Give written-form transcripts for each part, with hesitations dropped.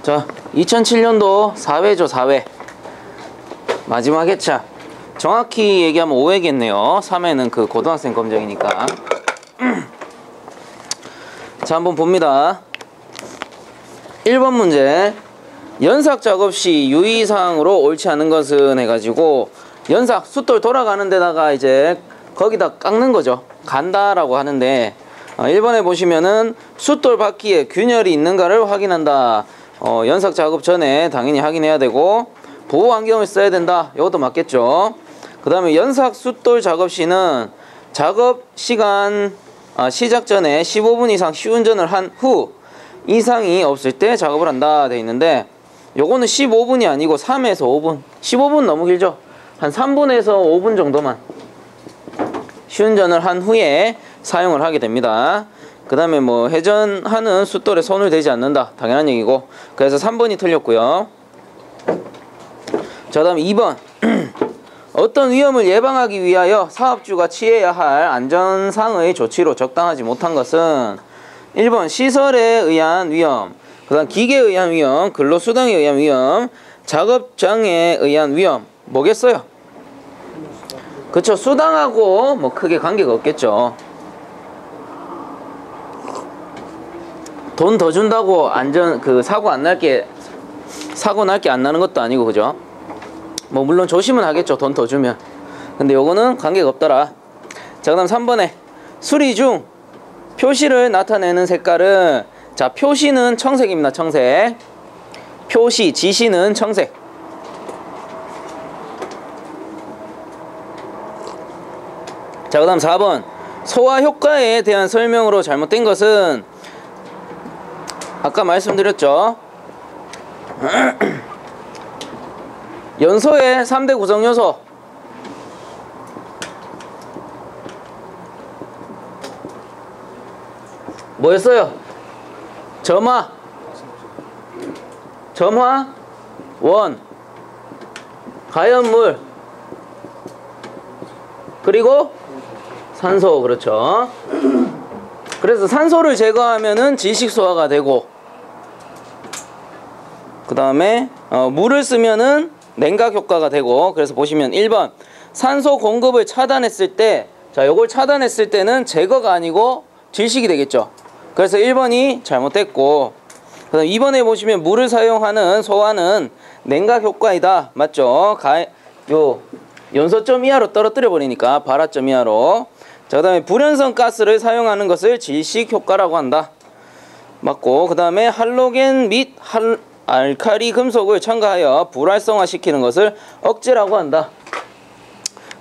자, 2007년도 4회죠, 4회. 마지막 회차. 정확히 얘기하면 5회겠네요. 3회는 그 고등학생 검정이니까. 자, 한번 봅니다. 1번 문제. 연삭 작업 시 유의사항으로 옳지 않은 것은 해가지고, 연삭, 숫돌 돌아가는 데다가 이제 거기다 깎는 거죠. 간다라고 하는데, 1번에 보시면은 숫돌 바퀴에 균열이 있는가를 확인한다. 연삭 작업 전에 당연히 확인해야 되고, 보호 안경을 써야 된다. 이것도 맞겠죠. 그 다음에 연삭 숫돌 작업 시는 작업 시간 시작 전에 15분 이상 시운전을 한 후 이상이 없을 때 작업을 한다 돼 있는데, 요거는 15분이 아니고 3에서 5분. 15분 너무 길죠. 한 3분에서 5분 정도만 시운전을 한 후에 사용을 하게 됩니다. 그 다음에 뭐 회전하는 숫돌에 손을 대지 않는다. 당연한 얘기고, 그래서 3번이 틀렸고요. 자, 다음 2번. 어떤 위험을 예방하기 위하여 사업주가 취해야 할 안전상의 조치로 적당하지 못한 것은 1번 시설에 의한 위험, 그 다음 기계에 의한 위험, 근로수당에 의한 위험, 작업장에 의한 위험. 뭐겠어요? 그쵸, 수당하고 뭐 크게 관계가 없겠죠. 돈 더 준다고 사고 날 게 안 나는 것도 아니고, 그죠? 뭐 물론 조심은 하겠죠, 돈 더 주면. 근데 요거는 관계가 없더라. 자, 그 다음 3번에 수리 중 표시를 나타내는 색깔은, 자, 표시는 청색입니다. 청색. 표시, 지시는 청색. 자, 그 다음 4번 소화 효과에 대한 설명으로 잘못된 것은, 아까 말씀드렸죠. 연소의 3대 구성요소. 뭐였어요? 점화, 원, 가연물, 그리고 산소. 그렇죠. 그래서 산소를 제거하면은 질식소화가 되고, 그 다음에 물을 쓰면은 냉각 효과가 되고, 그래서 보시면 1번 산소 공급을 차단했을 때, 자, 요걸 차단했을 때는 제거가 아니고 질식이 되겠죠. 그래서 1번이 잘못됐고, 그 다음 2번에 보시면 물을 사용하는 소화는 냉각 효과이다. 맞죠? 요 연소점 이하로 떨어뜨려 버리니까, 발화점 이하로. 자, 그 다음에 불연성 가스를 사용하는 것을 질식 효과라고 한다. 맞고, 그 다음에 할로겐 및 알칼리 금속을 첨가하여 불활성화 시키는 것을 억제라고 한다.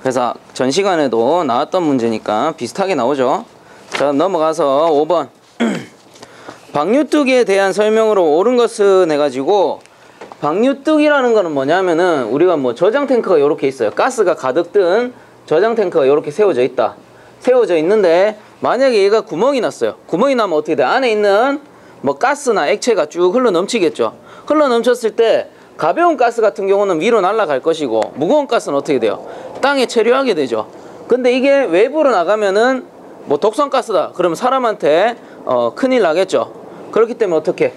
그래서 전 시간에도 나왔던 문제니까 비슷하게 나오죠. 자, 넘어가서 5번 방류뚜기에 대한 설명으로 옳은 것은 해가지고, 방류뚜기라는 거는 뭐냐면은, 우리가 뭐 저장 탱크가 이렇게 있어요. 가스가 가득 든 저장 탱크가 이렇게 세워져 있다. 세워져 있는데, 만약에 얘가 구멍이 났어요. 구멍이 나면 어떻게 돼? 안에 있는 뭐 가스나 액체가 쭉 흘러 넘치겠죠. 흘러 넘쳤을 때 가벼운 가스 같은 경우는 위로 날아갈 것이고, 무거운 가스는 어떻게 돼요? 땅에 체류하게 되죠. 근데 이게 외부로 나가면은 뭐 독성가스다 그러면 사람한테 큰일 나겠죠. 그렇기 때문에 어떻게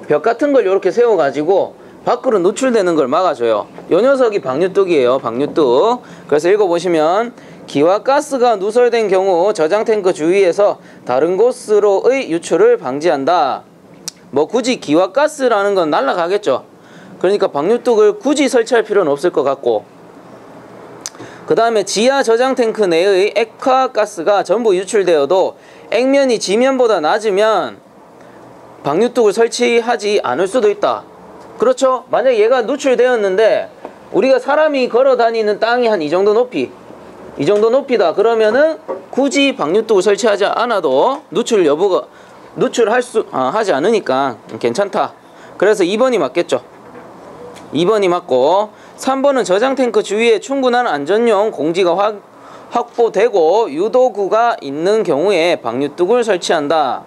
벽 같은 걸 이렇게 세워 가지고 밖으로 노출되는 걸 막아줘요. 요 녀석이 방류뚝이에요. 방류뚝. 그래서 읽어보시면, 기와가스가 누설된 경우 저장탱크 주위에서 다른 곳으로의 유출을 방지한다. 뭐 굳이 기와가스라는 건 날아가겠죠. 그러니까 방류뚝을 굳이 설치할 필요는 없을 것 같고, 그 다음에 지하 저장탱크 내의 액화가스가 전부 유출되어도 액면이 지면보다 낮으면 방류뚝을 설치하지 않을 수도 있다. 그렇죠? 만약에 얘가 누출되었는데 우리가 사람이 걸어 다니는 땅이 한 이 정도 높이, 이 정도 높이다 그러면은 굳이 방류뚝을 설치하지 않아도 하지 않으니까 괜찮다. 그래서 2번이 맞겠죠. 2번이 맞고, 3번은 저장탱크 주위에 충분한 안전용 공지가 확보되고 유도구가 있는 경우에 방류뚝을 설치한다.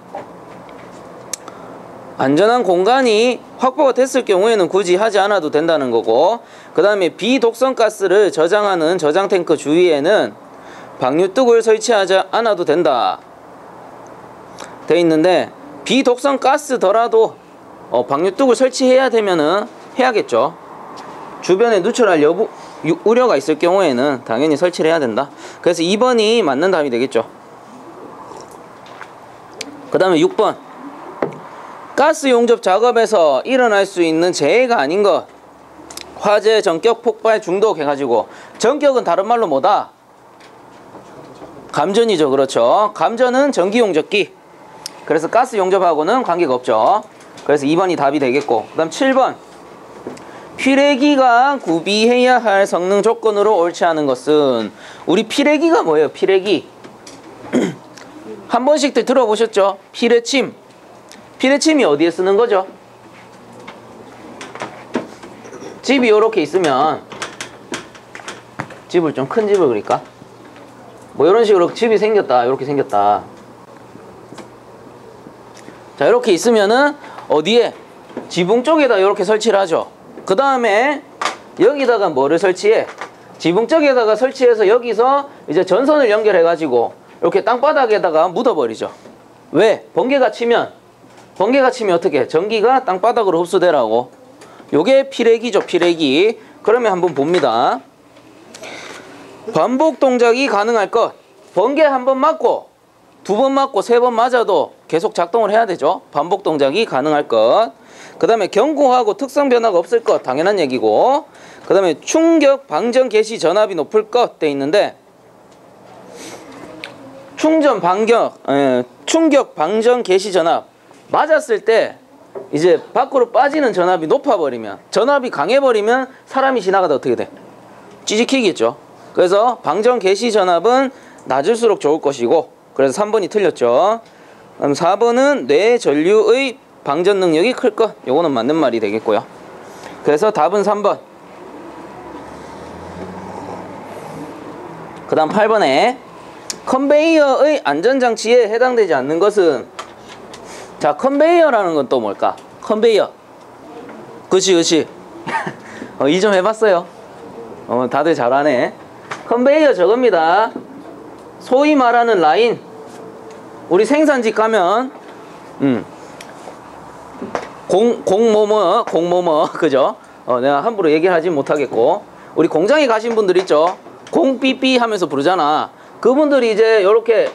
안전한 공간이 확보가 됐을 경우에는 굳이 하지 않아도 된다는 거고, 그 다음에 비독성 가스를 저장하는 저장탱크 주위에는 방류뚝을 설치하지 않아도 된다 돼 있는데, 비독성 가스더라도 방류뚝을 설치해야 되면은 해야겠죠. 주변에 누출할 우려가 있을 경우에는 당연히 설치를 해야 된다. 그래서 2번이 맞는 답이 되겠죠. 그 다음에 6번. 가스 용접 작업에서 일어날 수 있는 재해가 아닌 것. 화재, 전격, 폭발, 중독 해가지고, 전격은 다른 말로 뭐다? 감전이죠. 그렇죠. 감전은 전기 용접기. 그래서 가스 용접하고는 관계가 없죠. 그래서 2번이 답이 되겠고, 그 다음 7번. 피레기가 구비해야 할 성능 조건으로 옳지 않은 것은, 우리 피레기가 뭐예요? 피레기. 한 번씩들 들어보셨죠? 피레침. 피레침이 어디에 쓰는 거죠? 집이 이렇게 있으면, 집을 좀 큰 집을 그릴까? 뭐 이런 식으로 집이 생겼다, 이렇게 생겼다. 자, 이렇게 있으면은 어디에? 지붕 쪽에다 이렇게 설치를 하죠. 그 다음에 여기다가 뭐를 설치해? 지붕 쪽에다가 설치해서 여기서 이제 전선을 연결해 가지고 이렇게 땅바닥에다가 묻어버리죠. 왜? 번개가 치면 어떻게 해? 전기가 땅바닥으로 흡수되라고. 요게 피레기죠. 피레기. 그러면 한번 봅니다. 반복 동작이 가능할 것. 번개 한 번 맞고 2번 맞고 3번 맞아도 계속 작동을 해야 되죠. 반복 동작이 가능할 것. 그 다음에 견고하고 특성 변화가 없을 것. 당연한 얘기고. 그 다음에 충격 방전 개시 전압이 높을 것 돼 있는데, 충격 방전 개시 전압, 맞았을 때 이제 밖으로 빠지는 전압이 높아버리면, 전압이 강해버리면 사람이 지나가다 어떻게 돼? 찌직히겠죠. 그래서 방전 개시 전압은 낮을수록 좋을 것이고, 그래서 3번이 틀렸죠. 그럼 4번은 뇌 전류의 방전 능력이 클 것. 요거는 맞는 말이 되겠고요. 그래서 답은 3번. 그 다음 8번에 컨베이어의 안전장치에 해당되지 않는 것은, 자, 컨베이어라는 건 또 뭘까? 컨베이어. 그치. 이 점 해봤어요. 다들 잘하네. 컨베이어 저겁니다. 소위 말하는 라인. 우리 생산직 가면 공모모 그죠? 내가 함부로 얘기를 하진 못하겠고, 우리 공장에 가신 분들 있죠? 공삐삐 하면서 부르잖아. 그분들이 이제 요렇게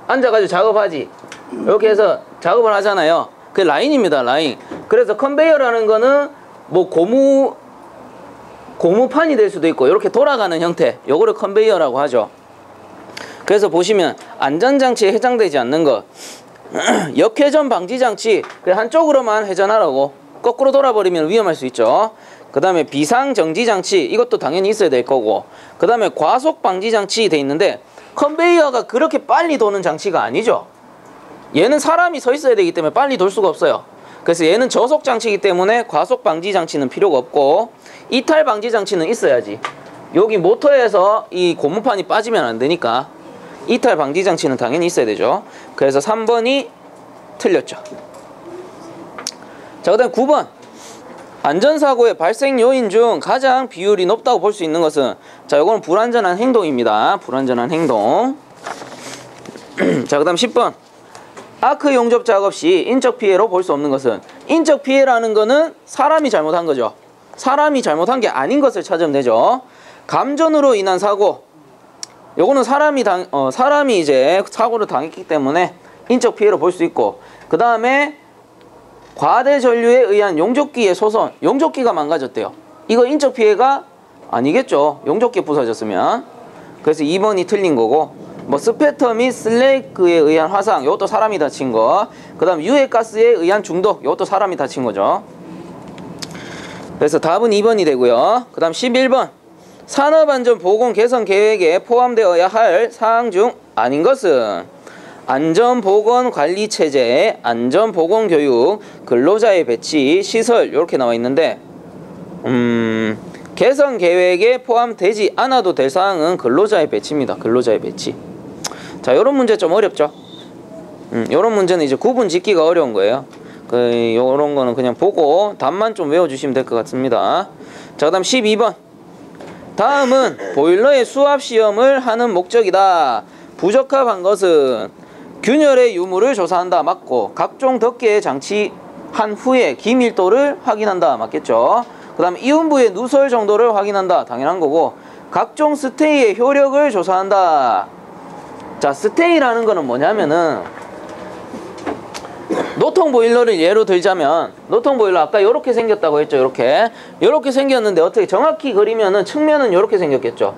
앉아가지고 작업하지. 이렇게 해서 작업을 하잖아요. 그게 라인입니다. 라인. 그래서 컨베이어라는 거는 뭐 고무판이 될 수도 있고, 이렇게 돌아가는 형태, 요거를 컨베이어라고 하죠. 그래서 보시면 안전장치에 해당되지 않는 것, 역회전 방지장치, 한쪽으로만 회전하라고. 거꾸로 돌아버리면 위험할 수 있죠. 그 다음에 비상정지장치, 이것도 당연히 있어야 될 거고, 그 다음에 과속방지장치 돼 있는데, 컨베이어가 그렇게 빨리 도는 장치가 아니죠. 얘는 사람이 서 있어야 되기 때문에 빨리 돌 수가 없어요. 그래서 얘는 저속장치이기 때문에 과속방지장치는 필요가 없고, 이탈방지장치는 있어야지. 여기 모터에서 이 고무판이 빠지면 안 되니까 이탈방지장치는 당연히 있어야 되죠. 그래서 3번이 틀렸죠. 자, 그 다음 9번. 안전사고의 발생 요인 중 가장 비율이 높다고 볼 수 있는 것은, 자, 요거는 불안전한 행동입니다. 불안전한 행동. 자, 그 다음 10번. 아크 용접 작업 시 인적 피해로 볼 수 없는 것은, 인적 피해라는 거는 사람이 잘못한 거죠. 사람이 잘못한 게 아닌 것을 찾으면 되죠. 감전으로 인한 사고, 요거는 사람이 이제 사고를 당했기 때문에 인적 피해로 볼 수 있고, 그 다음에 과대 전류에 의한 용접기의 소선, 용접기가 망가졌대요. 이거 인적 피해가 아니겠죠. 용접기 부서졌으면. 그래서 2번이 틀린 거고, 뭐 스패터 및 슬레이크에 의한 화상, 이것도 사람이 다친 거. 그 다음 유해가스에 의한 중독, 이것도 사람이 다친 거죠. 그래서 답은 2번이 되고요. 그 다음 11번. 산업안전보건 개선 계획에 포함되어야 할 사항 중 아닌 것은, 안전보건관리체제, 안전보건교육, 근로자의 배치, 시설, 이렇게 나와 있는데, 개선 계획에 포함되지 않아도 될 사항은 근로자의 배치입니다. 근로자의 배치. 자, 요런 문제 좀 어렵죠. 요런 문제는 이제 구분 짓기가 어려운 거예요. 요런 거는 그냥 보고 답만 좀 외워주시면 될 것 같습니다. 자, 그 다음 12번. 다음은 보일러의 수압 시험을 하는 목적이다. 부적합한 것은, 균열의 유무를 조사한다. 맞고, 각종 덮개 장치 한 후에 기밀도를 확인한다. 맞겠죠? 그 다음에 이온부의 누설 정도를 확인한다. 당연한 거고, 각종 스테이의 효력을 조사한다. 자, 스테이라는 거는 뭐냐면은, 노통 보일러를 예로 들자면, 노통 보일러 아까 이렇게 생겼다고 했죠. 이렇게 생겼는데 어떻게 정확히 그리면은 측면은 이렇게 생겼겠죠.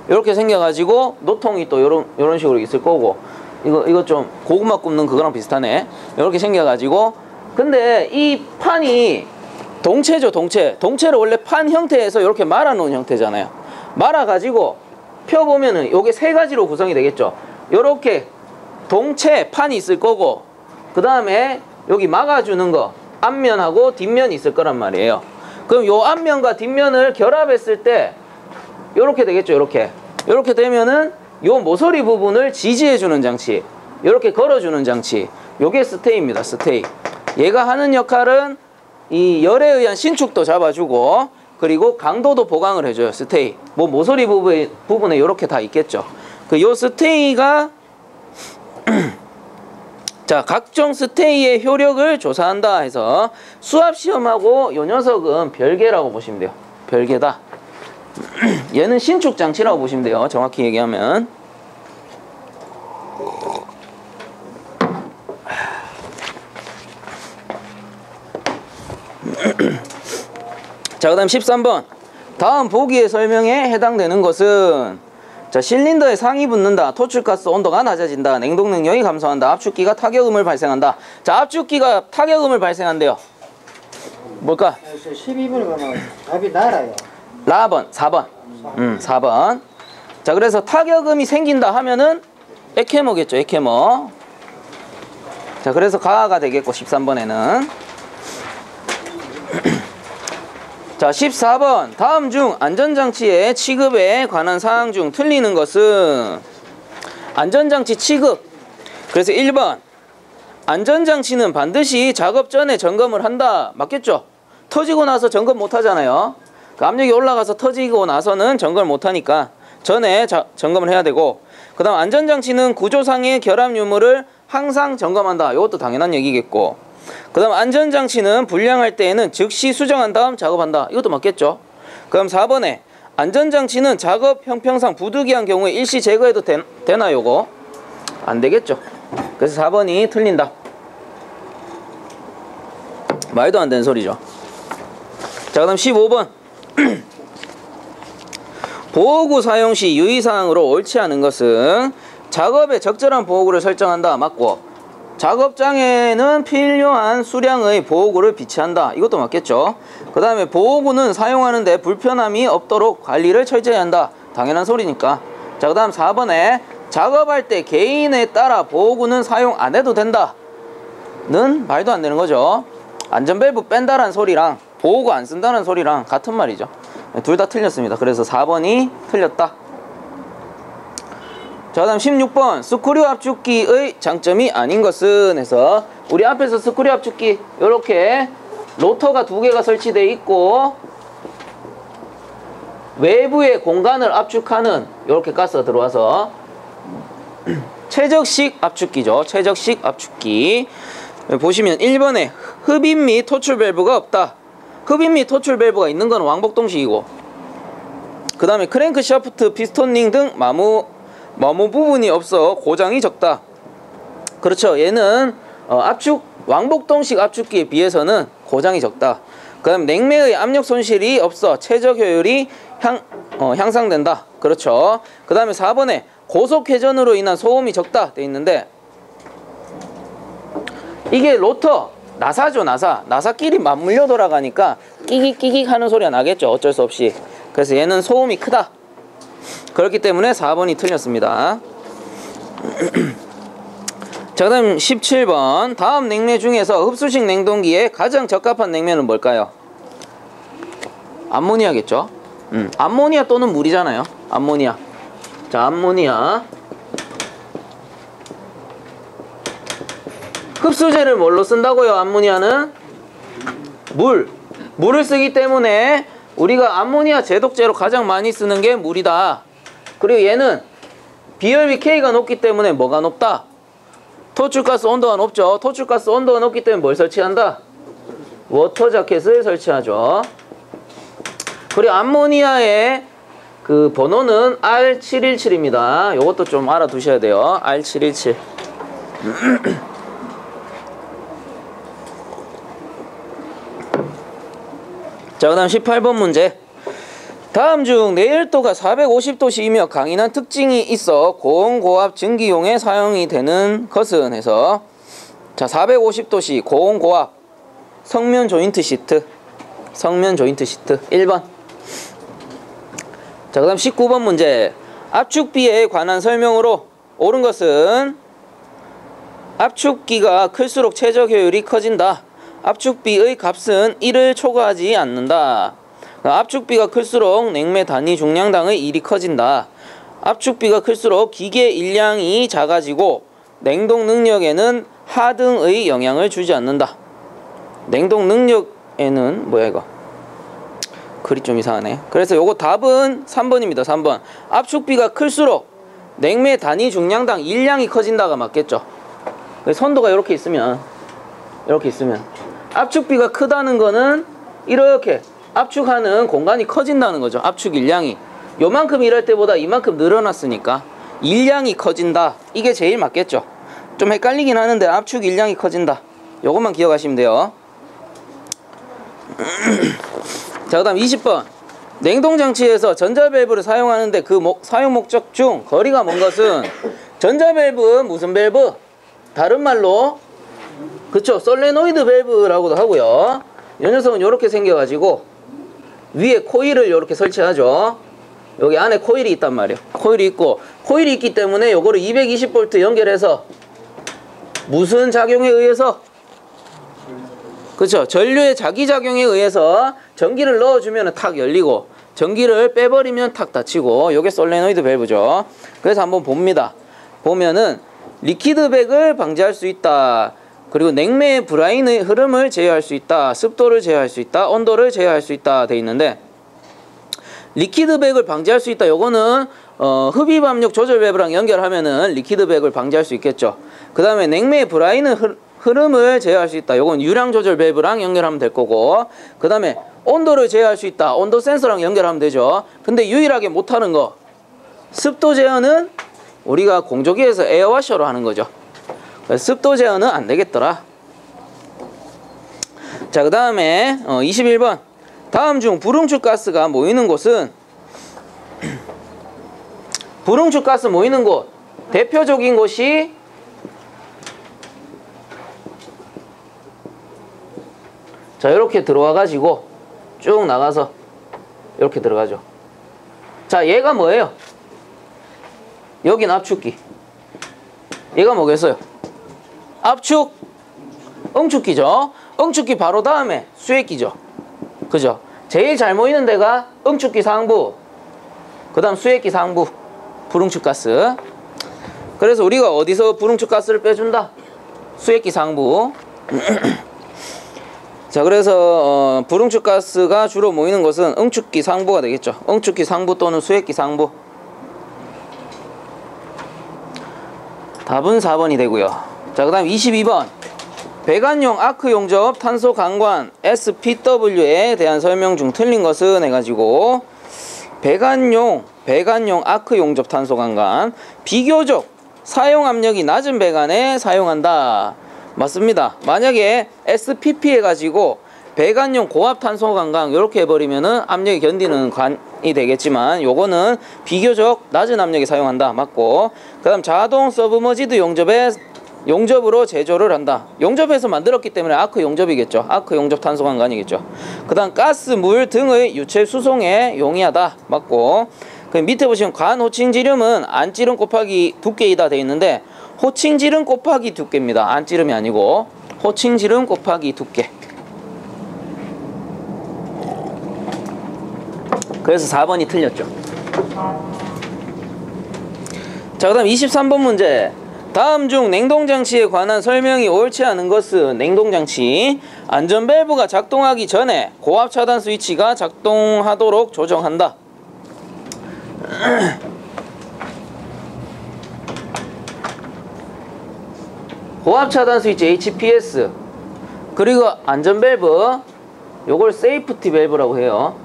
이렇게 생겨가지고 노통이 또 요런 식으로 있을 거고, 이거 좀 고구마 굽는 그거랑 비슷하네. 이렇게 생겨가지고, 근데 이 판이 동체죠. 동체를 원래 판 형태에서 이렇게 말아 놓은 형태잖아요. 말아가지고 펴보면은 요게 세 가지로 구성이 되겠죠. 요렇게 동체 판이 있을 거고, 그 다음에 여기 막아주는 거 앞면하고 뒷면이 있을 거란 말이에요. 그럼 요 앞면과 뒷면을 결합했을 때 요렇게 되겠죠. 요렇게 되면은 요 모서리 부분을 지지해주는 장치, 요렇게 걸어주는 장치, 요게 스테이입니다. 스테이. 얘가 하는 역할은 이 열에 의한 신축도 잡아주고, 그리고 강도도 보강을 해줘요. 스테이. 뭐 모서리 부분에 요렇게 다 있겠죠. 요 스테이가 자, 각종 스테이의 효력을 조사한다 해서 수압시험하고 요 녀석은 별개라고 보시면 돼요. 별개다. 얘는 신축 장치라고 보시면 돼요. 정확히 얘기하면. 자, 그 다음 13번. 다음 보기의 설명에 해당되는 것은, 자, 실린더에 상이 붙는다. 토출가스 온도가 낮아진다. 냉동 능력이 감소한다. 압축기가 타격음을 발생한다. 자, 압축기가 타격음을 발생한대요. 뭘까? 12번을 가면 답이 나라요. 라번 4번. 4번. 자, 그래서 타격음이 생긴다 하면은 에케모겠죠. 에케모. 자, 그래서 가가 되겠고 13번에는. 자, 14번. 다음 중 안전장치의 취급에 관한 사항 중 틀리는 것은, 안전장치 취급. 그래서 1번. 안전장치는 반드시 작업 전에 점검을 한다. 맞겠죠? 터지고 나서 점검 못 하잖아요. 그 압력이 올라가서 터지고 나서는 점검을 못 하니까 전에 점검을 해야 되고, 그 다음 안전장치는 구조상의 결합 유무를 항상 점검한다. 이것도 당연한 얘기겠고, 그 다음 안전장치는 불량할 때에는 즉시 수정한 다음 작업한다. 이것도 맞겠죠. 그 다음 4번에 안전장치는 작업 형평상 부득이한 경우에 일시 제거해도 되나 요거? 안 되겠죠. 그래서 4번이 틀린다. 말도 안 되는 소리죠. 자, 그 다음 15번. 보호구 사용 시 유의사항으로 옳지 않은 것은, 작업에 적절한 보호구를 설정한다. 맞고, 작업장에는 필요한 수량의 보호구를 비치한다. 이것도 맞겠죠. 그 다음에 보호구는 사용하는데 불편함이 없도록 관리를 철저히 한다. 당연한 소리니까. 자, 그 다음 4번에 작업할 때 개인에 따라 보호구는 사용 안 해도 된다 는 말도 안 되는 거죠. 안전밸브 뺀다는 소리랑 보호구 안 쓴다는 소리랑 같은 말이죠. 둘 다 틀렸습니다. 그래서 4번이 틀렸다. 자, 그 다음 16번. 스크류 압축기의 장점이 아닌 것은 해서, 우리 앞에서 스크류 압축기 요렇게 로터가 2개가 설치되어 있고, 외부의 공간을 압축하는 요렇게 가스가 들어와서 최적식 압축기죠. 최적식 압축기. 보시면 1번에 흡입 및 토출 밸브가 없다. 흡입 및 토출 밸브가 있는 건 왕복동식이고, 그 다음에 크랭크 샤프트, 피스톤링 등 마모 부분이 없어 고장이 적다. 그렇죠. 얘는 왕복동식 압축기에 비해서는 고장이 적다. 그 다음 냉매의 압력 손실이 없어 최적 효율이 향상된다. 그렇죠. 그 다음에 4번에 고속 회전으로 인한 소음이 적다 돼 있는데, 이게 로터 나사죠. 나사끼리 맞물려 돌아가니까 끼익 하는 소리가 나겠죠. 어쩔 수 없이. 그래서 얘는 소음이 크다. 그렇기 때문에 4번이 틀렸습니다. 자, 그 다음 17번. 다음 냉매 중에서 흡수식 냉동기에 가장 적합한 냉매는 뭘까요? 암모니아겠죠. 암모니아 또는 물이잖아요. 암모니아. 자, 암모니아. 흡수제를 뭘로 쓴다고요? 암모니아는 물을 쓰기 때문에 우리가 암모니아 제독제로 가장 많이 쓰는 게 물이다. 그리고 얘는 비열비 K가 높기 때문에 뭐가 높다? 토출가스 온도가 높죠. 토출가스 온도가 높기 때문에 뭘 설치한다? 워터 자켓을 설치하죠. 그리고 암모니아의 그 번호는 R717입니다. 요것도 좀 알아두셔야 돼요. R717. 자, 그 다음 18번 문제. 다음 중 내열도가 450도씨이며 강인한 특징이 있어 고온고압 증기용에 사용이 되는 것은 해서, 자, 450도씨 고온고압 성면 조인트 시트. 성면 조인트 시트 1번. 자, 그 다음 19번 문제. 압축비에 관한 설명으로 옳은 것은 압축기가 클수록 최저 효율이 커진다. 압축비의 값은 1을 초과하지 않는다. 압축비가 클수록 냉매 단위 중량당의 일이 커진다. 압축비가 클수록 기계 일량이 작아지고 냉동 능력에는 하등의 영향을 주지 않는다. 냉동 능력에는 뭐야 이거? 글이 좀 이상하네. 그래서 요거 답은 3번입니다. 3번. 압축비가 클수록 냉매 단위 중량당 일량이 커진다가 맞겠죠. 선도가 이렇게 있으면 압축비가 크다는 거는 이렇게 압축하는 공간이 커진다는 거죠. 압축 일량이 요만큼 일할 때보다 이만큼 늘어났으니까 일량이 커진다. 이게 제일 맞겠죠. 좀 헷갈리긴 하는데 압축 일량이 커진다. 요것만 기억하시면 돼요. 자, 그 다음 20번. 냉동장치에서 전자밸브를 사용하는데 그 사용 목적 중 거리가 먼 것은, 전자밸브는 무슨 밸브? 다른 말로 그쵸, 솔레노이드 밸브라고도 하고요. 이 녀석은 이렇게 생겨가지고 위에 코일을 이렇게 설치하죠. 여기 안에 코일이 있단 말이에요. 코일이 있고, 코일이 있기 때문에 요거를 220V 연결해서 무슨 작용에 의해서, 그쵸, 전류의 자기작용에 의해서 전기를 넣어주면 탁 열리고 전기를 빼버리면 탁 닫히고, 요게 솔레노이드 밸브죠. 그래서 한번 봅니다. 보면은 리퀴드백을 방지할 수 있다. 그리고 냉매의 브라인의 흐름을 제어할 수 있다. 습도를 제어할 수 있다. 온도를 제어할 수 있다 돼 있는데, 리퀴드백을 방지할 수 있다. 요거는 흡입 압력 조절 밸브랑 연결하면은 리퀴드백을 방지할 수 있겠죠. 그 다음에 냉매의 브라인의 흐름을 제어할 수 있다. 요건 유량 조절 밸브랑 연결하면 될 거고, 그 다음에 온도를 제어할 수 있다. 온도 센서랑 연결하면 되죠. 근데 유일하게 못하는 거, 습도 제어는 우리가 공조기에서 에어와셔로 하는 거죠. 습도 제어는 안 되겠더라. 자, 그 다음에 21번. 다음 중 불응축 가스가 모이는 곳은, 불응축 가스 모이는 곳 대표적인 곳이 자, 이렇게 들어와 가지고 쭉 나가서 이렇게 들어가죠. 자, 얘가 뭐예요? 여긴 압축기. 얘가 뭐겠어요? 압축 응축기죠. 응축기 바로 다음에 수액기죠. 그죠? 제일 잘 모이는 데가 응축기 상부, 그 다음 수액기 상부, 불응축 가스. 그래서 우리가 어디서 불응축 가스를 빼준다? 수액기 상부. 자, 그래서 불응축 가스가 주로 모이는 것은 응축기 상부가 되겠죠. 응축기 상부 또는 수액기 상부. 답은 4번이 되고요. 자, 그 다음 22번. 배관용 아크 용접 탄소 강관 SPW에 대한 설명 중 틀린 것은 해가지고, 배관용 아크 용접 탄소 강관 비교적 사용 압력이 낮은 배관에 사용한다. 맞습니다. 만약에 SPP 해가지고 배관용 고압 탄소 강강 이렇게 해버리면은 압력이 견디는 관이 되겠지만, 요거는 비교적 낮은 압력에 사용한다. 맞고, 그 다음 자동 서브머지드 용접으로 제조를 한다. 용접해서 만들었기 때문에 아크 용접이겠죠. 아크 용접 탄소 강관이겠죠. 그 다음 가스, 물 등의 유체 수송에 용이하다. 맞고, 그 밑에 보시면 관 호칭지름은 안찌름 곱하기 두께이다 돼 있는데, 호칭지름 곱하기 두께입니다. 안찌름이 아니고 호칭지름 곱하기 두께. 그래서 4번이 틀렸죠. 자, 그 다음 23번 문제. 다음 중 냉동장치에 관한 설명이 옳지 않은 것은, 냉동장치 안전밸브가 작동하기 전에 고압 차단 스위치가 작동하도록 조정한다. 고압 차단 스위치 HPS, 그리고 안전 밸브, 요걸 세이프티 밸브라고 해요.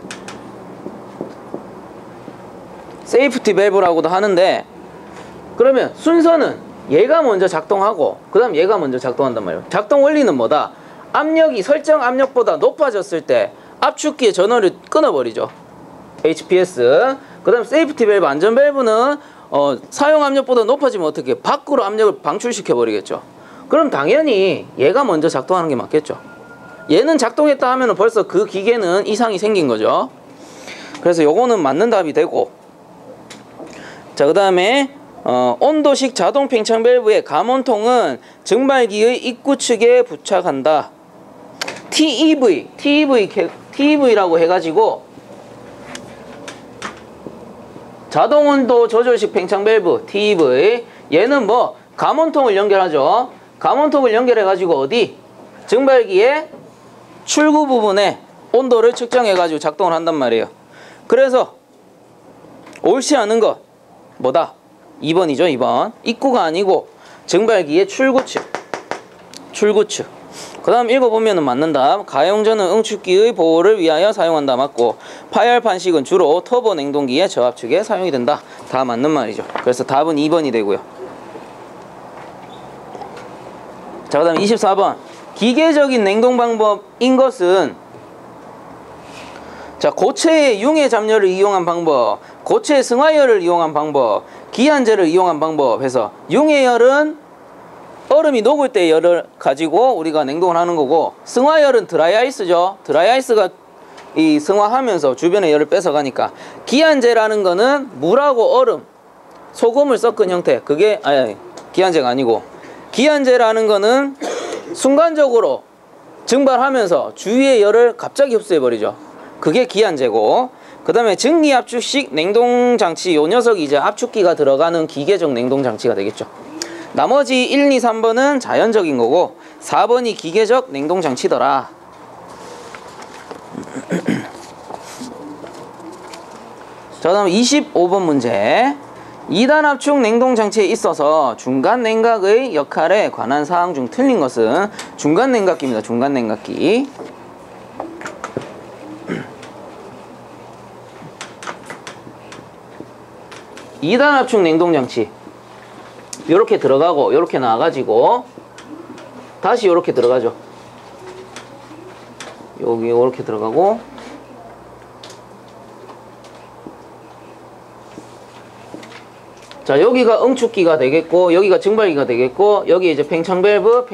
세이프티 밸브라고도 하는데, 그러면 순서는 얘가 먼저 작동하고 그 다음 얘가 먼저 작동한단 말이에요. 작동 원리는 뭐다? 압력이 설정 압력보다 높아졌을 때 압축기의 전원을 끊어버리죠. HPS. 그 다음 세이프티 밸브, 안전 밸브는 사용 압력보다 높아지면 어떻게 해요? 밖으로 압력을 방출시켜 버리겠죠. 그럼 당연히 얘가 먼저 작동하는 게 맞겠죠. 얘는 작동했다 하면 벌써 그 기계는 이상이 생긴 거죠. 그래서 요거는 맞는 답이 되고, 자, 그 다음에 온도식 자동 팽창 밸브의 감원통은 증발기의 입구 측에 부착한다. TEV라고 해가지고 자동 온도 조절식 팽창 밸브 TEV, 얘는 뭐 감원통을 연결하죠. 감원통을 연결해가지고 어디? 증발기의 출구 부분에 온도를 측정해가지고 작동을 한단 말이에요. 그래서 옳지 않은 것 뭐다? 2번이죠. 2번. 입구가 아니고 증발기의 출구측. 그 다음 읽어보면 맞는 답. 가용전은 응축기의 보호를 위하여 사용한다. 맞고, 파열판식은 주로 터보 냉동기의 저압축에 사용이 된다. 다 맞는 말이죠. 그래서 답은 2번이 되고요. 자, 그 다음 24번. 기계적인 냉동 방법인 것은, 자, 고체의 융해 잡열을 이용한 방법, 고체의 승화열을 이용한 방법, 기한제를 이용한 방법 해서, 융해열은 얼음이 녹을 때 열을 가지고 우리가 냉동을 하는 거고, 승화열은 드라이아이스죠. 드라이아이스가 이 승화하면서 주변에 열을 뺏어가니까. 기한제라는 거는 물하고 얼음, 소금을 섞은 형태. 그게 기한제가 아니고, 기한제라는 거는 순간적으로 증발하면서 주위의 열을 갑자기 흡수해버리죠. 그게 기한제고, 그 다음에 증기압축식 냉동장치, 요 녀석이 이제 압축기가 들어가는 기계적 냉동장치가 되겠죠. 나머지 1, 2, 3번은 자연적인 거고 4번이 기계적 냉동장치더라. 자, 다음 25번 문제. 2단 압축 냉동장치에 있어서 중간 냉각의 역할에 관한 사항 중 틀린 것은 중간 냉각기입니다. 중간 냉각기. 이단 압축 냉동장치 요렇게 들어가고 요렇게 나와가지고 다시 요렇게 들어가죠. 여기 요렇게 들어가고 자, 여기가 응축기가 되겠고 여기가 증발기가 되겠고 여기 이제 팽창 밸브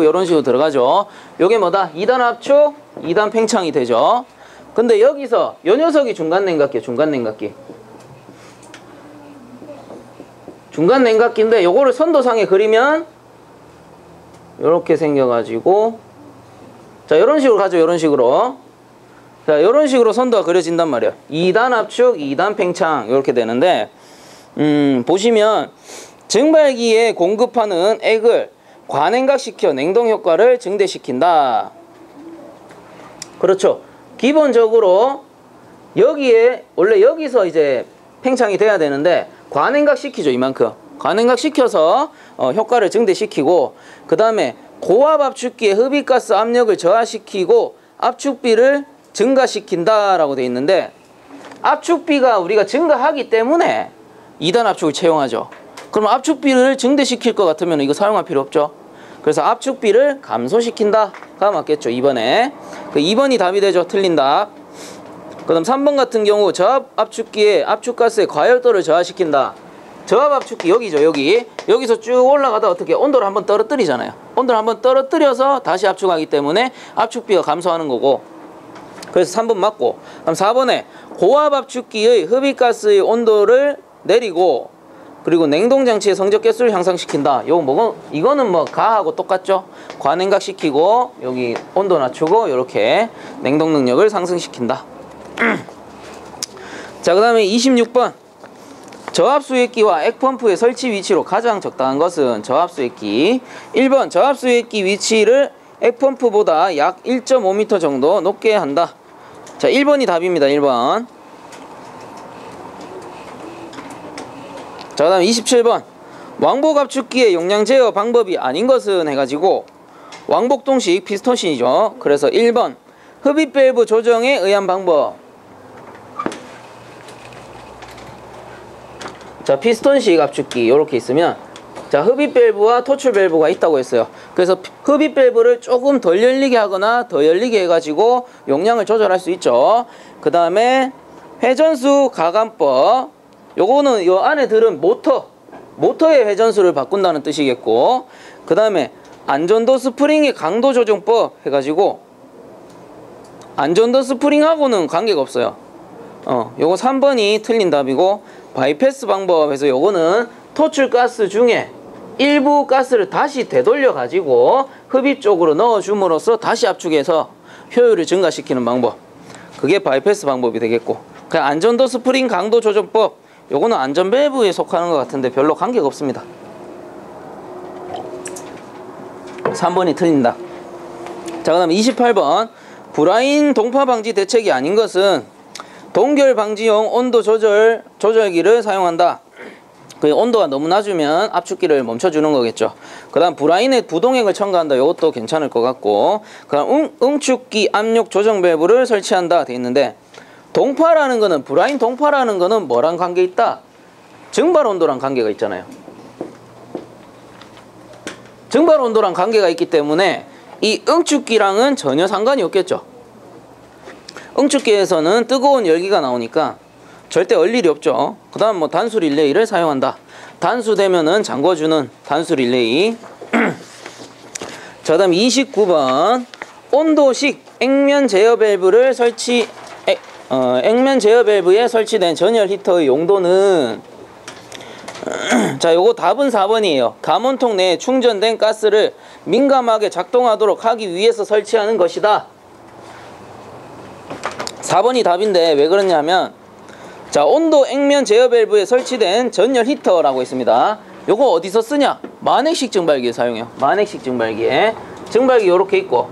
요런 식으로 들어가죠. 요게 뭐다? 2단 압축 2단 팽창이 되죠. 근데 여기서 요 녀석이 중간 냉각기야. 중간 냉각기. 중간 냉각기인데 요거를 선도상에 그리면 요렇게 생겨가지고 자, 요런 식으로 가죠. 요런 식으로. 자, 요런 식으로 선도가 그려진단 말이에요. 2단 압축 2단 팽창 요렇게 되는데 보시면 증발기에 공급하는 액을 과냉각시켜 냉동 효과를 증대시킨다. 그렇죠. 기본적으로 여기에 원래 여기서 이제 팽창이 돼야 되는데 과냉각시키죠. 이만큼 과냉각시켜서 효과를 증대시키고, 그 다음에 고압 압축기의 흡입가스 압력을 저하시키고 압축비를 증가시킨다 라고 되어 있는데, 압축비가 우리가 증가하기 때문에 2단 압축을 채용하죠. 그럼 압축비를 증대시킬 것 같으면 이거 사용할 필요 없죠. 그래서 압축비를 감소시킨다가 맞겠죠. 2번에. 그 2번이 답이 되죠. 틀린 답. 그 다음 3번 같은 경우 저압 압축기에 압축가스의 과열도를 저하시킨다. 저압 압축기 여기죠. 여기서 쭉 올라가다 어떻게 온도를 한번 떨어뜨리잖아요. 온도를 한번 떨어뜨려서 다시 압축하기 때문에 압축비가 감소하는 거고, 그래서 3번 맞고, 그럼 4번에 고압 압축기의 흡입가스의 온도를 내리고 그리고 냉동장치의 성적 개수를 향상시킨다. 이거는 뭐 가하고 똑같죠. 과냉각시키고 여기 온도 낮추고 이렇게 냉동 능력을 상승시킨다. 자, 그 다음에 26번. 저압수액기와 액펌프의 설치 위치로 가장 적당한 것은 저압수액기. 1번 저압수액기 위치를 액펌프보다 약 1.5m 정도 높게 한다. 자, 1번이 답입니다. 1번. 자, 그 다음 27번. 왕복 압축기의 용량 제어 방법이 아닌 것은 해가지고 왕복동식 피스톤신이죠. 그래서 1번 흡입 밸브 조정에 의한 방법. 자, 피스톤식 압축기 이렇게 있으면, 자, 흡입 밸브와 토출 밸브가 있다고 했어요. 그래서 흡입 밸브를 조금 덜 열리게 하거나 더 열리게 해가지고 용량을 조절할 수 있죠. 그 다음에 회전수 가감법. 요거는 요 안에 들은 모터의 회전수를 바꾼다는 뜻이겠고, 그 다음에 안전도 스프링의 강도 조정법 해가지고, 안전도 스프링하고는 관계가 없어요. 요거 3번이 틀린 답이고, 바이패스 방법에서 요거는 토출 가스 중에 일부 가스를 다시 되돌려 가지고 흡입 쪽으로 넣어 줌으로써 다시 압축해서 효율을 증가시키는 방법. 그게 바이패스 방법이 되겠고, 그냥 안전도 스프링 강도 조정법, 요거는 안전 밸브에 속하는 것 같은데 별로 관계가 없습니다. 3번이 틀린다. 자, 그 다음에 28번 브라인 동파 방지 대책이 아닌 것은 동결 방지용 온도 조절기를 사용한다. 그 온도가 너무 낮으면 압축기를 멈춰주는 거겠죠. 그 다음 브라인에 부동액을 첨가한다. 이것도 괜찮을 것 같고, 그 다음 응축기 압력 조정 밸브를 설치한다 돼 있는데, 동파라는 거는, 브라인 동파라는 거는 뭐랑 관계 있다? 증발 온도랑 관계가 있잖아요. 증발 온도랑 관계가 있기 때문에 이 응축기랑은 전혀 상관이 없겠죠. 응축기에서는 뜨거운 열기가 나오니까 절대 얼 일이 없죠. 그 다음 뭐 단수 릴레이를 사용한다. 단수되면은 잠궈주는 단수 릴레이. 자, 다음 29번 온도식 액면 제어 밸브를 액면 제어 밸브에 설치된 전열 히터의 용도는 자, 요거 답은 4번이에요. 감원통 내에 충전된 가스를 민감하게 작동하도록 하기 위해서 설치하는 것이다. 4번이 답인데 왜 그러냐면, 자, 온도 액면 제어 밸브에 설치된 전열 히터라고 있습니다. 요거 어디서 쓰냐? 만액식 증발기에 사용해요. 만액식 증발기에. 증발기 요렇게 있고,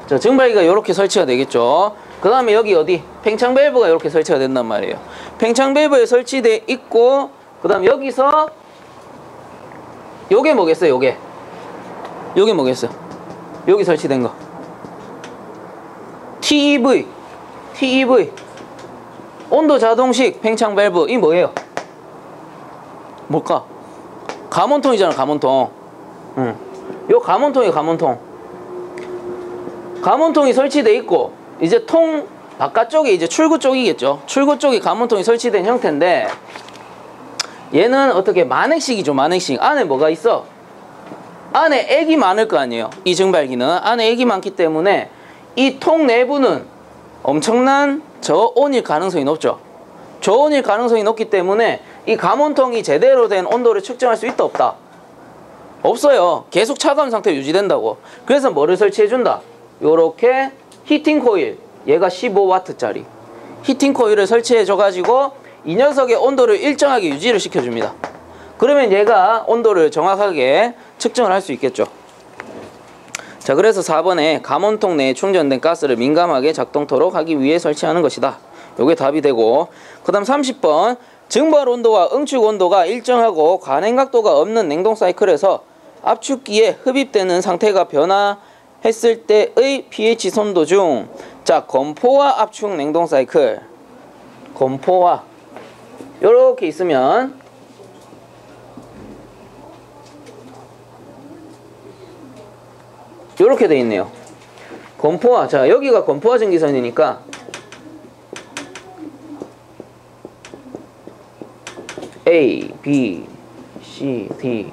자, 증발기가 요렇게 설치가 되겠죠. 그 다음에 여기 어디? 팽창 밸브가 이렇게 설치가 된단 말이에요. 팽창 밸브에 설치돼 있고, 그 다음 여기서 요게 뭐겠어요? 요게 뭐겠어요? 여기 설치된 거 TEV 온도 자동식 팽창 밸브. 이 뭐예요? 뭘까? 감원통이잖아. 감원통. 요 감원통이에요. 감원통이 설치돼 있고, 이제 통 바깥쪽에 이제 출구 쪽이겠죠. 출구 쪽에 감원통이 설치된 형태인데, 얘는 어떻게 만액식이죠. 만액식. 안에 뭐가 있어? 안에 액이 많을 거 아니에요. 이 증발기는 안에 액이 많기 때문에 이 통 내부는 엄청난 저온일 가능성이 높죠. 저온일 가능성이 높기 때문에 이 감원통이 제대로 된 온도를 측정할 수 있다 없다? 없어요. 계속 차가운 상태 유지된다고. 그래서 뭐를 설치해준다? 요렇게 히팅 코일, 얘가 15W짜리 히팅 코일을 설치해줘가지고 이 녀석의 온도를 일정하게 유지를 시켜줍니다. 그러면 얘가 온도를 정확하게 측정을 할 수 있겠죠. 자, 그래서 4번에 감원통 내에 충전된 가스를 민감하게 작동토록 하기 위해 설치하는 것이다. 요게 답이 되고, 그 다음 30번 증발 온도와 응축 온도가 일정하고 관행각도가 없는 냉동 사이클에서 압축기에 흡입되는 상태가 변화했을 때의 pH 손도 중, 자, 건포화 압축 냉동 사이클, 건포화 요렇게 있으면 요렇게 돼 있네요. 건포화. 자, 여기가 건포화 전기선이니까 A, B, C, D,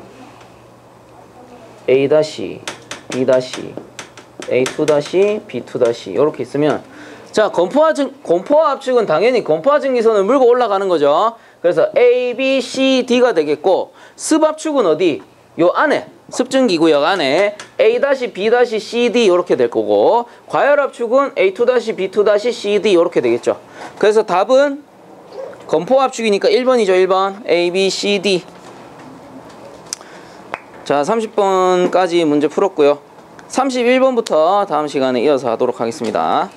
A-, B-, A2-, B2- 요렇게 있으면, 자, 건포화 압축은 당연히 건포화 전기선을 물고 올라가는 거죠. 그래서 A, B, C, D가 되겠고, 습압축은 어디? 요 안에, 습증기구역 안에 A-, B-, C, D 요렇게 될 거고, 과열압축은 A2-, B2-, C, D 요렇게 되겠죠. 그래서 답은 건포압축이니까 1번이죠. 1번 A, B, C, D. 자, 30번까지 문제 풀었고요. 31번부터 다음 시간에 이어서 하도록 하겠습니다.